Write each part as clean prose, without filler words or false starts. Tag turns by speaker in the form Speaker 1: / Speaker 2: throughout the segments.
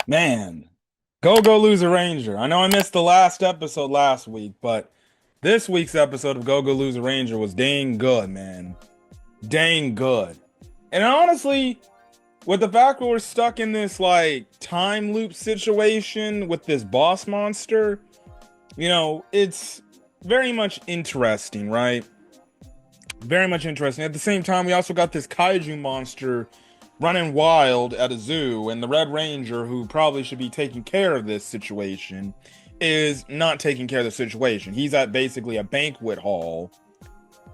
Speaker 1: Man, Go Loser Ranger. I know I missed the last episode last week, but this week's episode of Go Loser Ranger was dang good, man. Dang good. And honestly, with the fact that we're stuck in this like time loop situation with this boss monster, it's very much interesting, right? Very much interesting. At the same time, we also got this kaiju monster running wild at a zoo, and the Red Ranger, who probably should be taking care of this situation, is not taking care of the situation. He's at basically a banquet hall,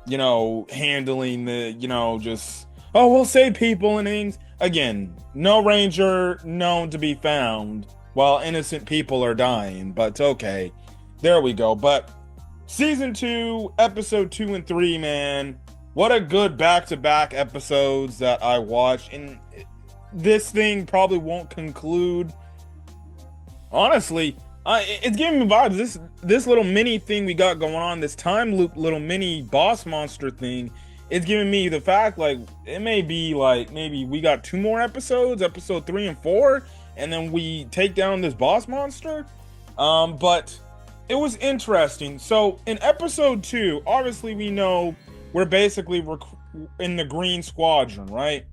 Speaker 1: handling just, oh, we'll save people and things. Again, no Ranger known to be found while innocent people are dying, but okay. There we go. But season 2, episode 2 and 3, man. What a good back-to-back episodes that I watched. And this thing probably won't conclude. Honestly, it's giving me vibes. This little mini thing we got going on, this time loop little mini boss monster thing, it's giving me the fact like it may be like maybe we got 2 more episodes, episode 3 and 4, and then we take down this boss monster. But it was interesting. So in episode 2, obviously we know we're basically in the Green Squadron, right?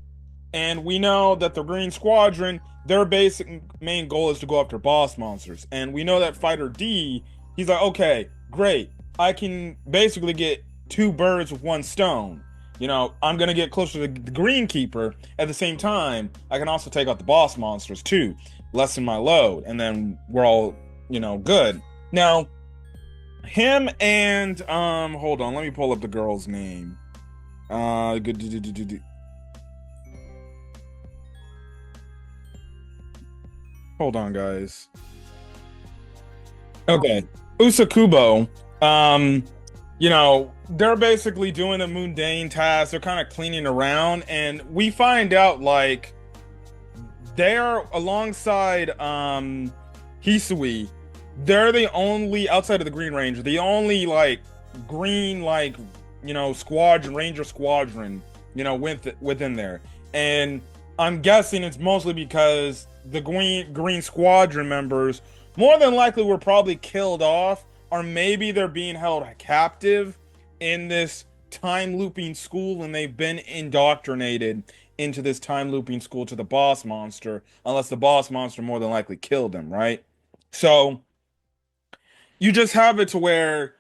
Speaker 1: And we know that the Green Squadron, their basic main goal is to go after boss monsters. And we know that Fighter D, he's like, okay, great. I can basically get 2 birds with 1 stone. I'm going to get closer to the Green Keeper. At the same time, I can also take out the boss monsters too, lessen my load. And then we're all, good. Now, him and hold on, let me pull up the girl's name. Good. Hold on, guys. Okay, Usakubo. They're basically doing the mundane tasks. They're kind of cleaning around, and we find out like they're alongside Hisui. They're the only outside of the Green Ranger, the only like green squadron, Ranger squadron, within there. And I'm guessing it's mostly because the Green Squadron members more than likely were probably killed off, or maybe they're being held captive in this time looping school, and they've been indoctrinated into this time looping school to the boss monster, unless the boss monster more than likely killed them, right? So you just have it to where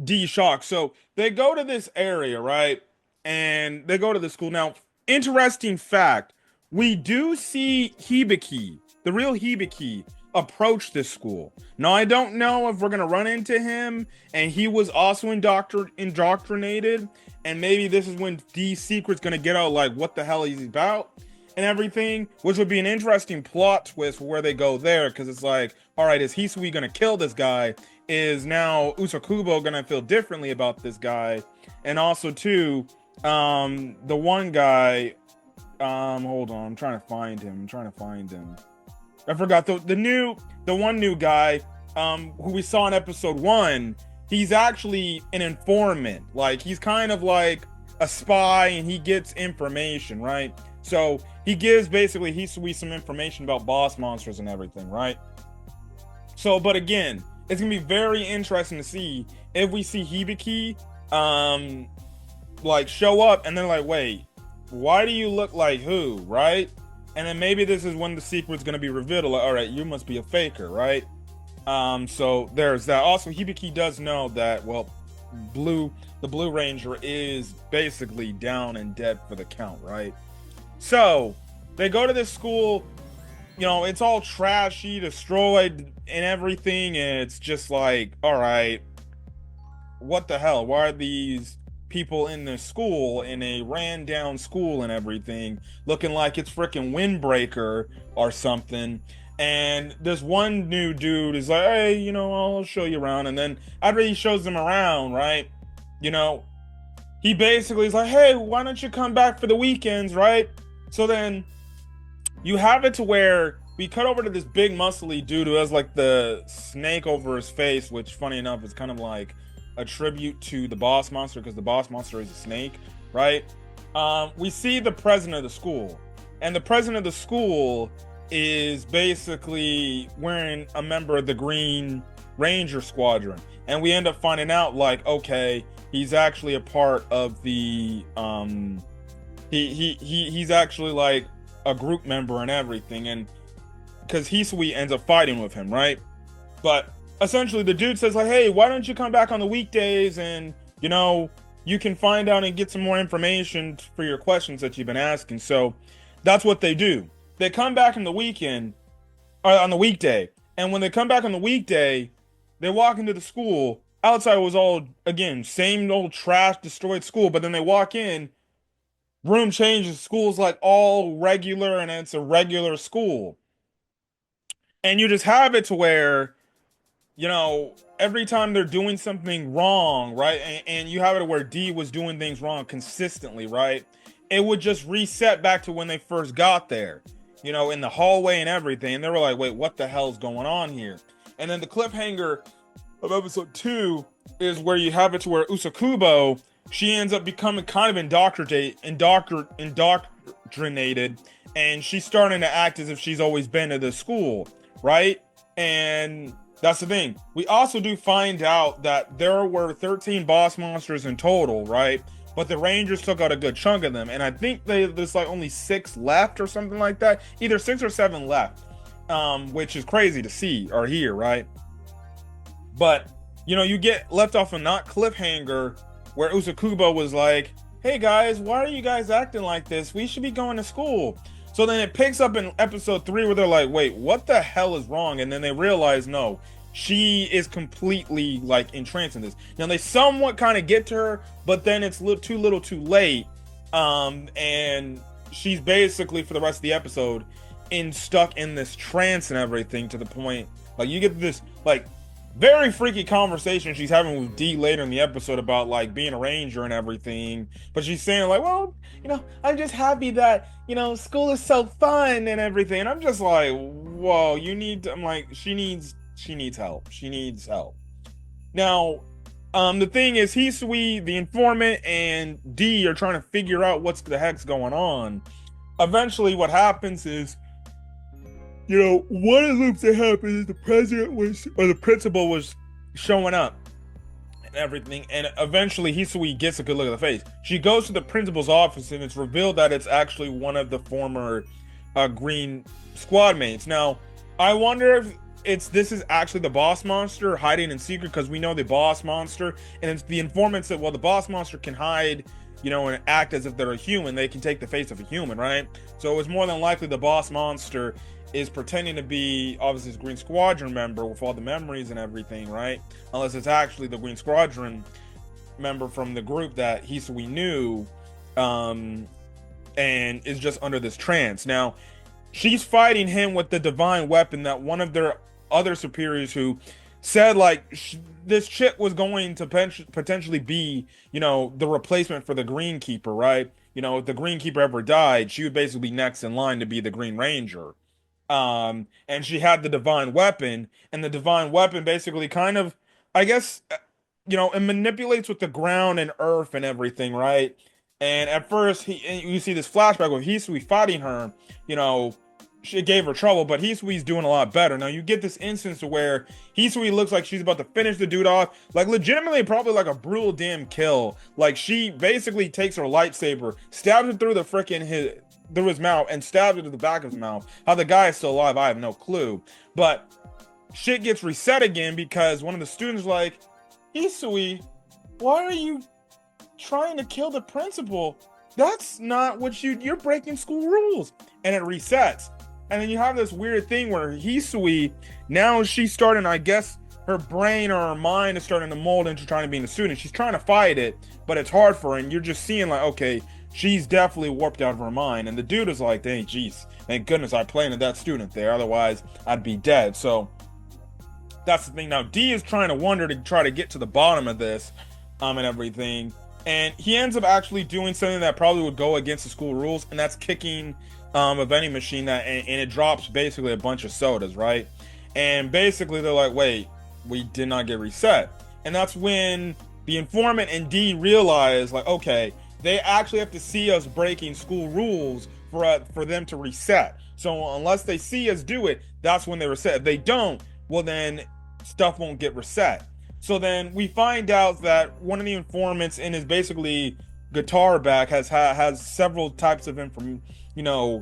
Speaker 1: D shock. So they go to this area, right? And they go to the school. Now, interesting fact, we do see Hibiki, the real Hibiki, approach this school. Now, I don't know if we're going to run into him and he was also indoctrinated. And maybe this is when D's secret's going to get out, like, what the hell he's about and everything, which would be an interesting plot twist where they go there. Because it's like, all right, is Hisui going to kill this guy? Is now Usakubo going to feel differently about this guy? And also, too, the one guy, hold on, I'm trying to find him. I forgot the one new guy, who we saw in episode 1. He's actually an informant. Like, he's kind of like a spy, and he gets information, right? So he gives basically Hisui some information about boss monsters and everything, right? So, but again, it's gonna be very interesting to see if we see Hibiki, like show up, and then like, wait, why do you look like who, right? And then maybe this is when the secret's gonna be revealed. Like, all right, you must be a faker, right? So there's that. Also, Hibiki does know that, well, the Blue Ranger is basically down and dead for the count, right? So they go to this school. It's all trashy, destroyed, and everything. And it's just like, all right, what the hell? Why are these people in this school, in a ran down school and everything, looking like it's freaking Windbreaker or something? And this one new dude is like, hey, I'll show you around. And then after he shows them around, right, he basically is like, hey, why don't you come back for the weekends, right? So then you have it to where we cut over to this big muscly dude who has like the snake over his face, which funny enough is kind of like a tribute to the boss monster, because the boss monster is a snake, right? We see the president of the school, and the president of the school is basically wearing a member of the Green Ranger Squadron, and we end up finding out like, okay, he's actually a part of the he's actually like a group member and everything, and because Hisui ends up fighting with him, right? But essentially the dude says like, hey, why don't you come back on the weekdays and you can find out and get some more information for your questions that you've been asking. So that's what they do. They come back on the weekend, or on the weekday, and when they come back on the weekday, they walk into the school. Outside was all, again, same old trash, destroyed school. But then they walk in, room changes, school's like all regular, and it's a regular school. And you just have it to where, every time they're doing something wrong, right? And you have it where D was doing things wrong consistently, right? It would just reset back to when they first got there, in the hallway and everything. And they were like, wait, what the hell's going on here? And then the cliffhanger of episode 2 is where you have it to where Usakubo, she ends up becoming kind of indoctrinated, and she's starting to act as if she's always been to the school, right? And that's the thing. We also do find out that there were 13 boss monsters in total, right? But the Rangers took out a good chunk of them, and I think there's like only 6 left or something like that. Either 6 or 7 left, which is crazy to see or hear, right? But you get left off a not cliffhanger where Usakubo was like, hey guys, why are you guys acting like this? We should be going to school. So then it picks up in episode 3 where they're like, wait, what the hell is wrong? And then they realize, no, she is completely like entranced in this. Now they somewhat kind of get to her, but then it's too little too late. And she's basically for the rest of the episode stuck in this trance and everything, to the point like you get this like very freaky conversation she's having with D later in the episode about like being a ranger and everything. But she's saying like, well, I'm just happy that, school is so fun and everything. And I'm just like, whoa, I'm like, she needs help. She needs help. Now, the thing is, Hisui, the informant, and D are trying to figure out what's the heck's going on. Eventually what happens is, one of the loops that happened is the principal was showing up and everything, and eventually Hisui gets a good look at the face. She goes to the principal's office, and it's revealed that it's actually one of the former Green Squad mates. Now, I wonder if this is actually the boss monster hiding in secret, because we know the boss monster, and it's the informants that, well, the boss monster can hide, and act as if they're a human. They can take the face of a human, right? So it was more than likely the boss monster is pretending to be obviously this Green Squadron member with all the memories and everything, right? Unless it's actually the Green Squadron member from the group that Hisui knew, and is just under this trance. Now, she's fighting him with the divine weapon that one of their other superiors, who said like this chick was going to potentially be, the replacement for the Green Keeper, right? If the Green Keeper ever died, she would basically be next in line to be the Green Ranger. And she had the divine weapon, and the divine weapon basically kind of, I guess, it manipulates with the ground and earth and everything, right? And at first, you see this flashback with Hisui fighting her, she gave her trouble, but Hisui's doing a lot better. Now you get this instance where Hisui looks like she's about to finish the dude off, like legitimately probably like a brutal damn kill. Like she basically takes her lightsaber, stabs it through through his mouth, and stabs it to the back of his mouth. How the guy is still alive, I have no clue. But shit gets reset again because one of the students is like, Hisui, why are you trying to kill the principal? That's not what you're breaking school rules. And it resets. And then you have this weird thing where Hisui, now she's starting, I guess, her brain or her mind is starting to mold into trying to be a student. She's trying to fight it, but it's hard for her. And you're just seeing like, okay, she's definitely warped out of her mind. And the dude is like, dang, geez, thank goodness I planted that student there. Otherwise, I'd be dead. So that's the thing. Now, D is trying to try to get to the bottom of this and everything. And he ends up actually doing something that probably would go against the school rules, and that's kicking a vending machine and it drops basically a bunch of sodas, right? And basically they're like, wait, we did not get reset. And that's when the informant and D realize like, okay, they actually have to see us breaking school rules for them to reset. So unless they see us do it, that's when they reset. If they don't, well then stuff won't get reset. So then we find out that one of the informants in his basically guitar bag has several types of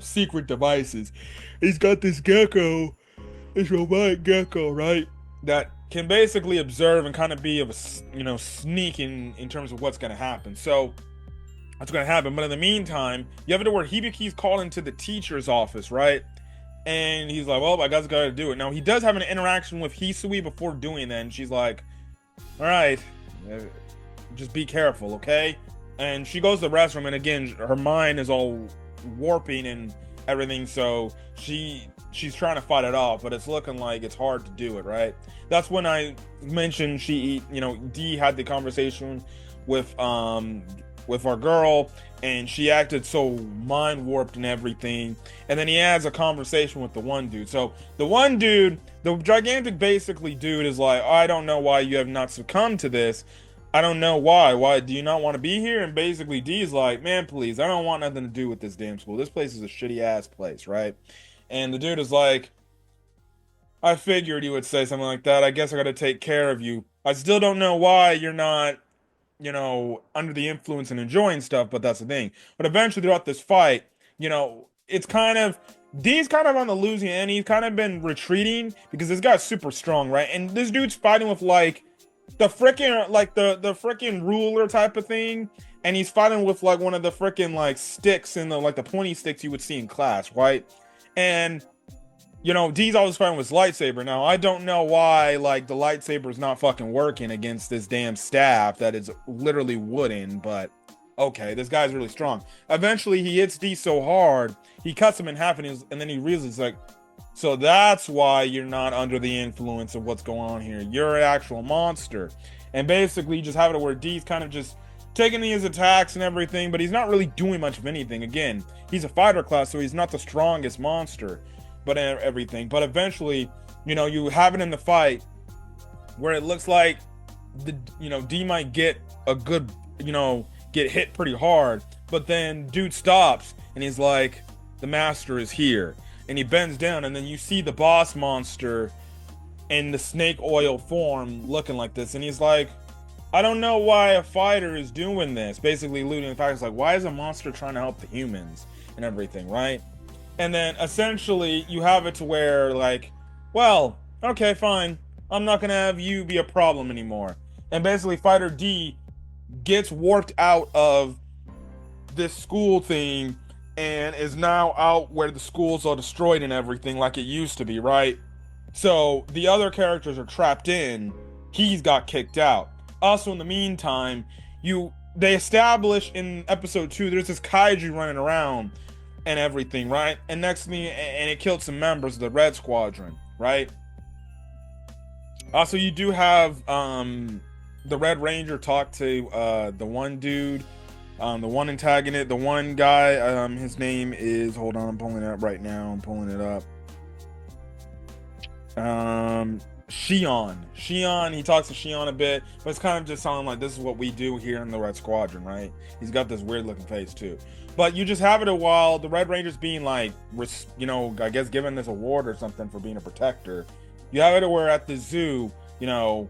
Speaker 1: secret devices. He's got this gecko, this robotic gecko, right? That can basically observe and kind of be of a sneak in terms of what's going to happen. So that's going to happen. But in the meantime, you have it to where Hibiki's called into the teacher's office, right? And he's like, well, I guess I got to do it. Now, he does have an interaction with Hisui before doing that. And she's like, all right, just be careful, okay? And she goes to the restroom. And again, her mind is all warping and everything. So she's trying to fight it off. But it's looking like it's hard to do it, right? That's when I mentioned Dee had the conversation with our girl, and she acted so mind warped and everything. And then he has a conversation with the one dude. So the one dude, the gigantic basically dude, is like, I don't know why you have not succumbed to this. I don't know why. Why do you not want to be here? And basically D's like, man, please, I don't want nothing to do with this damn school. This place is a shitty ass place, right? And the dude is like, I figured you would say something like that. I guess I gotta take care of you. I still don't know why you're not under the influence and enjoying stuff, but that's the thing. But eventually throughout this fight, it's kind of, D's kind of on the losing end. He's kind of been retreating because this guy's super strong, right? And this dude's fighting with like the freaking ruler type of thing, and he's fighting with like one of the freaking like sticks in the pointy sticks you would see in class, right? And D's always fighting with his lightsaber. Now, I don't know why, like, the lightsaber is not fucking working against this damn staff that is literally wooden, but okay, this guy's really strong. Eventually, he hits D so hard, he cuts him in half, and then he realizes, like, so that's why you're not under the influence of what's going on here. You're an actual monster. And basically, you just have it where D's kind of just taking his attacks and everything, but he's not really doing much of anything. Again, he's a fighter class, so he's not the strongest monster. But everything. But eventually, you have it in the fight where it looks like D might get a good, get hit pretty hard. But then dude stops and he's like, the master is here. And he bends down, and then you see the boss monster in the snake oil form looking like this. And he's like, I don't know why a fighter is doing this. Basically alluding to the fact, it's like, why is a monster trying to help the humans and everything, right? And then essentially you have it to where like, well, okay, fine. I'm not gonna have you be a problem anymore. And basically Fighter D gets warped out of this school thing and is now out where the schools are destroyed and everything like it used to be, right? So the other characters are trapped in. He's got kicked out. Also in the meantime, they establish in episode 2 there's this kaiju running around and everything, right? And next thing, and it killed some members of the Red Squadron, right? Also, you do have the Red Ranger talk to the one dude, the one antagonist, the one guy. His name is, hold on, I'm pulling it up right now. I'm pulling it up. Shion. He talks to Shion a bit, but it's kind of just sounding like this is what we do here in the Red Squadron, right? He's got this weird looking face too. But you just have it a while. The Red Ranger's being like, I guess given this award or something for being a protector. You have it where at the zoo, the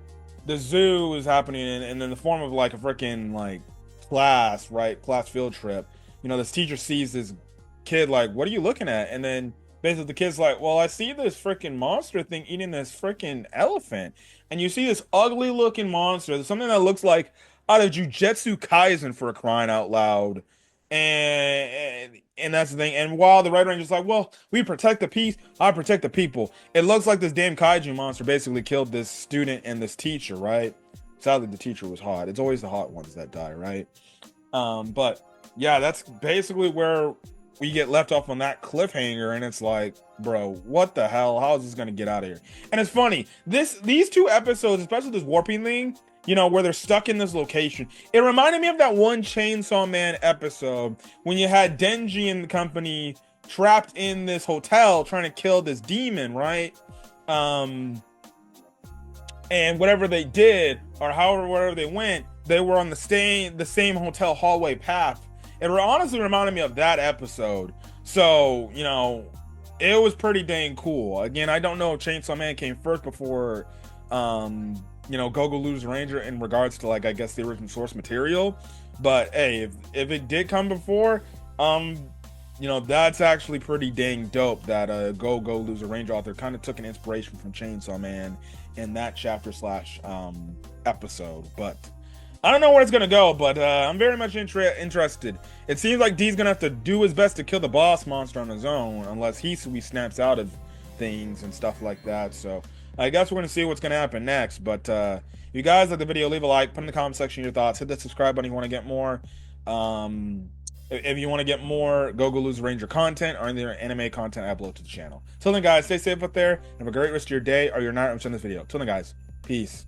Speaker 1: zoo is happening and in the form of like a freaking like class, right? Class field trip. This teacher sees this kid like, what are you looking at? And then basically the kid's like, well, I see this freaking monster thing eating this freaking elephant. And you see this ugly looking monster. There's something that looks like out of Jujutsu Kaisen, for crying out loud. And that's the thing. And while the Red Ranger's like, well, we protect the peace, I protect the people. It looks like this damn kaiju monster basically killed this student and this teacher, right? Sadly, the teacher was hot. It's always the hot ones that die, right? But yeah, that's basically where we get left off on that cliffhanger. And it's like, bro, what the hell? How is this gonna get out of here? And it's funny, these 2 episodes, especially this warping thing, where they're stuck in this location. It reminded me of that one Chainsaw Man episode when you had Denji and the company trapped in this hotel trying to kill this demon, right? And whatever they did, or whatever they went, they were on the same hotel hallway path. It honestly reminded me of that episode. So, it was pretty dang cool. Again, I don't know if Chainsaw Man came first before Go-Go Lose Ranger in regards to, like, I guess the original source material. But hey, if it did come before, that's actually pretty dang dope that Go-Go Lose Ranger author kind of took an inspiration from Chainsaw Man in that chapter slash episode. But I don't know where it's gonna go, but I'm very much interested. It seems like D's gonna have to do his best to kill the boss monster on his own, unless Hisui snaps out of things and stuff like that. So I guess we're gonna see what's gonna happen next. But if you guys like the video, leave a like, put in the comment section your thoughts, hit that subscribe button if you want to get more. If you want to get more Go-Go Lose Ranger content or any other anime content, I upload to the channel. Till then, guys, stay safe out there. Have a great rest of your day or your night. I'm sending this video. Till then, guys, peace.